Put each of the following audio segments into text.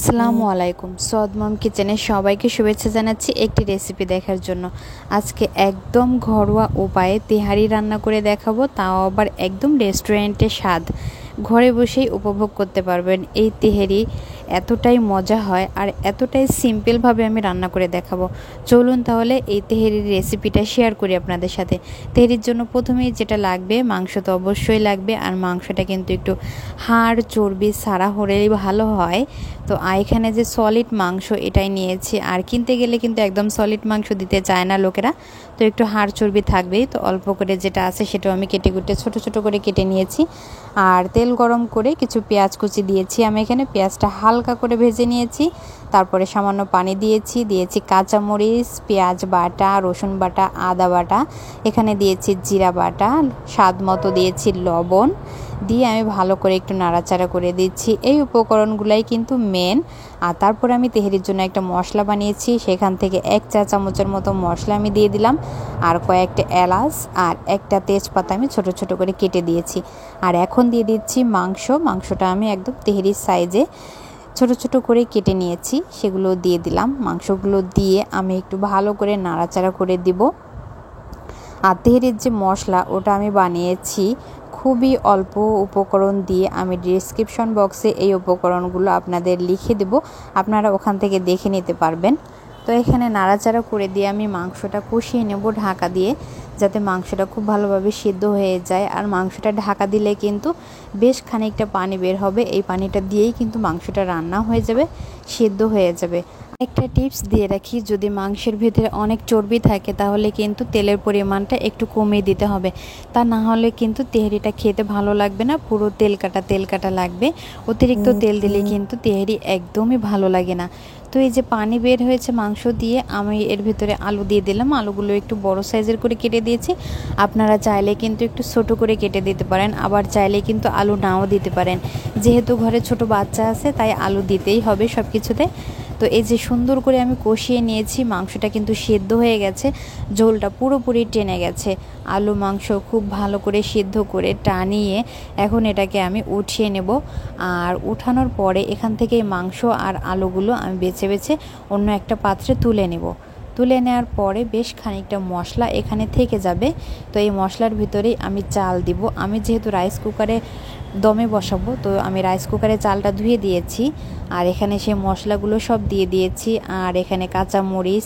আসসালামু আলাইকুম। সৌদ মম কিচেনে সবাইকে শুভেচ্ছা জানাচ্ছি একটি রেসিপি দেখার জন্য। আজকে একদম ঘরোয়া উপায়ে তেহারি রান্না করে দেখাবো, তাও আবার একদম রেস্টুরেন্টের স্বাদ। ঘরে বসেই উপভোগ করতে পারবেন এই তেহারি। এতটাই মজা হয় আর এতটাই সিম্পলভাবে আমি রান্না করে দেখাবো। চলুন তাহলে এই তেহারির রেসিপিটা শেয়ার করি আপনাদের সাথে। তেহারির জন্য প্রথমেই যেটা লাগবে, মাংস তো অবশ্যই লাগবে, আর মাংসটা কিন্তু একটু হাড় চর্বি সারা হলেই ভালো হয়। তো এখানে যে সলিড মাংস এটাই নিয়েছি, আর কিনতে গেলে কিন্তু একদম সলিড মাংস দিতে চায় না লোকেরা, তো একটু হাড় চর্বি থাকবেই। তো অল্প করে যেটা আছে সেটাও আমি কেটে কুটে ছোট ছোট করে কেটে নিয়েছি। আর তেল গরম করে কিছু পেঁয়াজ কুচি দিয়েছি আমি এখানে। পেঁয়াজটা হালকা করে ভেজে নিয়েছি, তারপরে সামান্য পানি দিয়েছি কাঁচামরিচ, পেঁয়াজ বাটা, রসুন বাটা, আদা বাটা, এখানে দিয়েছি জিরা বাটা, স্বাদ মতো দিয়েছি লবণ, দিয়ে আমি ভালো করে একটু নাড়াচাড়া করে দিচ্ছি। এই উপকরণগুলাই কিন্তু মেন। আর তারপরে আমি তেহারির জন্য একটা মশলা বানিয়েছি, সেখান থেকে 1 চা চামচের মতো মশলা আমি দিয়ে দিলাম, আর কয়েকটা এলাচ আর একটা তেজপাতা আমি ছোট ছোট করে কেটে দিয়েছি। আর এখন দিয়ে দিচ্ছি মাংসটা আমি একদম তেহারির সাইজে ছোট ছোট করে কেটে নিয়েছি, সেগুলো দিয়ে দিলাম। মাংসগুলো দিয়ে আমি একটু ভালো করে নাড়াচাড়া করে দিব। আর তেহারির যে মশলা ওটা আমি বানিয়েছি খুবই অল্প উপকরণ দিয়ে। আমি ডেসক্রিপশন বক্সে এই উপকরণগুলো আপনাদের লিখে দেব, আপনারা ওখান থেকে দেখে নিতে পারবেন। তো এখানে নাড়াচাড়া করে দিয়ে আমি মাংসটা কষিয়ে নেব ঢাকা দিয়ে, যাতে মাংসটা খুব ভালোভাবে সিদ্ধ হয়ে যায়। আর মাংসটা ঢাকা দিলে কিন্তু বেশ খানিকটা পানি বের হবে, এই পানিটা দিয়েই কিন্তু মাংসটা রান্না হয়ে যাবে, সিদ্ধ হয়ে যাবে। একটা টিপস দিয়ে রাখি, যদি মাংসের ভিতরে অনেক চর্বি থাকে তাহলে কিন্তু তেলের পরিমাণটা একটু কমিয়ে দিতে হবে, তা না হলে কিন্তু তেহারিটা খেতে ভালো লাগবে না, পুরো তেল কাটা লাগবে। অতিরিক্ত তেল দিলে কিন্তু তেহারি একদমই ভালো লাগে না। তো এই যে পানি বের হয়েছে মাংস দিয়ে, আমি এর ভিতরে আলু দিয়ে দিলাম। আলুগুলো একটু বড় সাইজের করে কেটে দিয়েছি, আপনারা চাইলে কিন্তু একটু ছোট করে কেটে দিতে পারেন, আবার চাইলে কিন্তু আলু নাও দিতে পারেন। যেহেতু ঘরে ছোট বাচ্চা আছে তাই আলু দিতেই হবে সব কিছুতে। তো এই যে সুন্দর করে আমি কষিয়ে নিয়েছি, মাংসটা কিন্তু সেদ্ধ হয়ে গেছে, ঝোলটা পুরোপুরি টেনে গেছে। আলু মাংস খুব ভালো করে সিদ্ধ করে টানিয়ে এখন এটাকে আমি উঠিয়ে নেব। আর উঠানোর পরে এখান থেকে মাংস আর আলুগুলো আমি বেছে বেছে অন্য একটা পাত্রে তুলে নেব। তুলে নেওয়ার পরে বেশ খানিকটা মশলা এখানে থেকে যাবে। তো এই মশলার ভিতরেই আমি চাল দিব। আমি যেহেতু রাইস কুকারে দমে বসাবো, তো আমি রাইস কুকারে চালটা ধুয়ে দিয়েছি, আর এখানে সেই মশলাগুলো সব দিয়ে দিয়েছি। আর এখানে কাঁচা মরিচ,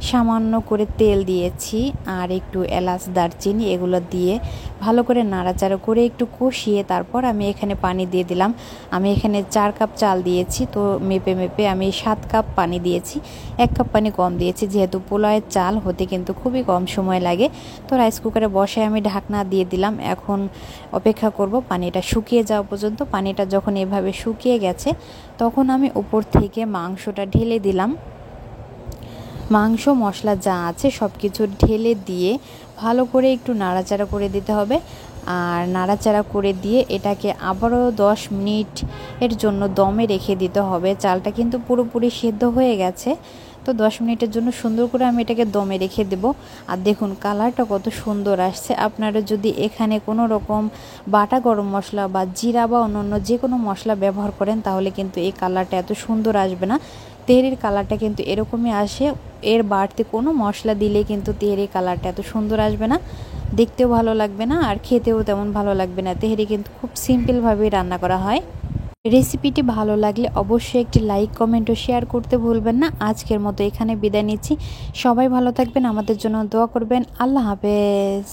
সামান্য করে তেল দিয়েছি, আর একটু এলাচ দারচিনি এগুলো দিয়ে ভালো করে নাড়াচাড়া করে একটু কষিয়ে তারপর আমি এখানে পানি দিয়ে দিলাম। আমি এখানে 4 কাপ চাল দিয়েছি, তো মেপে আমি 7 কাপ পানি দিয়েছি। 1 কাপ পানি কম দিয়েছি, যেহেতু পোলাওয়ের চাল হতে কিন্তু খুবই কম সময় লাগে। তো রাইস কুকারে বসায় আমি ঢাকনা দিয়ে দিলাম। এখন অপেক্ষা করব পানিটা শুকিয়ে যাওয়া পর্যন্ত। পানিটা যখন এভাবে শুকিয়ে গেছে তখন আমি উপর থেকে মাংসটা ঢেলে দিলাম। মাংস মশলা যা আছে সব কিছু ঢেলে দিয়ে ভালো করে একটু নাড়াচাড়া করে দিতে হবে। আর নাড়াচাড়া করে দিয়ে এটাকে আবারও 10 মিনিট এর জন্য দমে রেখে দিতে হবে। চালটা কিন্তু পুরোপুরি সেদ্ধ হয়ে গেছে, তো 10 মিনিটের জন্য সুন্দর করে আমি এটাকে দমে রেখে দেব। আর দেখুন কালারটা কত সুন্দর আসছে। আপনারা যদি এখানে কোনো রকম বাটা গরম মশলা বা জিরা বা অন্যান্য যে কোনো মশলা ব্যবহার করেন তাহলে কিন্তু এই কালারটা এত সুন্দর আসবে না। তেহারির কালারটা কিন্তু এরকমই আসে, এর বাড়তি কোনো মশলা দিলে কিন্তু তেহারির কালারটা এত সুন্দর আসবে না, দেখতেও ভালো লাগবে না, আর খেতেও তেমন ভালো লাগবে না। তেহারি কিন্তু খুব সিম্পলভাবেই রান্না করা হয়। রেসিপিটি ভালো লাগলে অবশ্যই একটি লাইক, কমেন্ট ও শেয়ার করতে ভুলবেন না। আজকের মতো এখানে বিদায় নিচ্ছি। সবাই ভালো থাকবেন, আমাদের জন্য দোয়া করবেন। আল্লাহ হাফেজ।